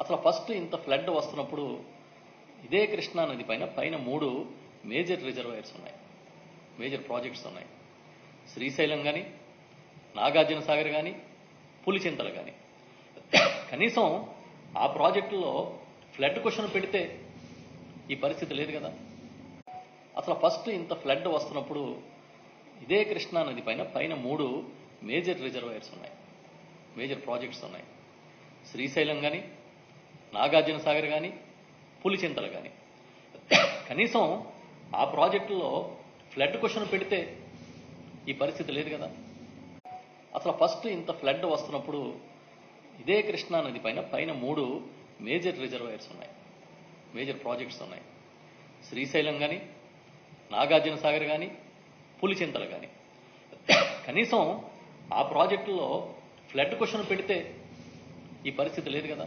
అసలు ఫస్ట్ ఇంత ఫ్లడ్ వస్తున్నప్పుడు ఇదే కృష్ణా నది పైన 3 మేజర్ రిజర్వాయర్స్ ఉన్నాయి, మేజర్ ప్రాజెక్ట్స్ ఉన్నాయి. శ్రీశైలం కానీ, నాగార్జున సాగర్ కానీ, పులిచింతలు కానీ. కనీసం ఆ ప్రాజెక్టులో ఫ్లడ్ క్వశ్చన్ పెడితే ఈ పరిస్థితి లేదు కదా. అసలు ఫస్ట్ ఇంత ఫ్లడ్ వస్తున్నప్పుడు ఇదే కృష్ణా నది పైన 3 మేజర్ రిజర్వాయర్స్ ఉన్నాయి, మేజర్ ప్రాజెక్ట్స్ ఉన్నాయి. శ్రీశైలం కానీ, నాగార్జున సాగర్ కానీ, పులిచింతలు కానీ. కనీసం ఆ ప్రాజెక్టులో ఫ్లడ్ క్వశ్చన్ పెడితే ఈ పరిస్థితి లేదు కదా. అసలు ఫస్ట్ ఇంత ఫ్లడ్ వస్తున్నప్పుడు ఇదే కృష్ణా నది పైన 3 మేజర్ రిజర్వాయర్స్ ఉన్నాయి, మేజర్ ప్రాజెక్ట్స్ ఉన్నాయి. శ్రీశైలం కానీ, నాగార్జున సాగర్ కానీ, పులిచింతలు కానీ. కనీసం ఆ ప్రాజెక్టులో ఫ్లడ్ క్వశ్చన్ పెడితే ఈ పరిస్థితి లేదు కదా.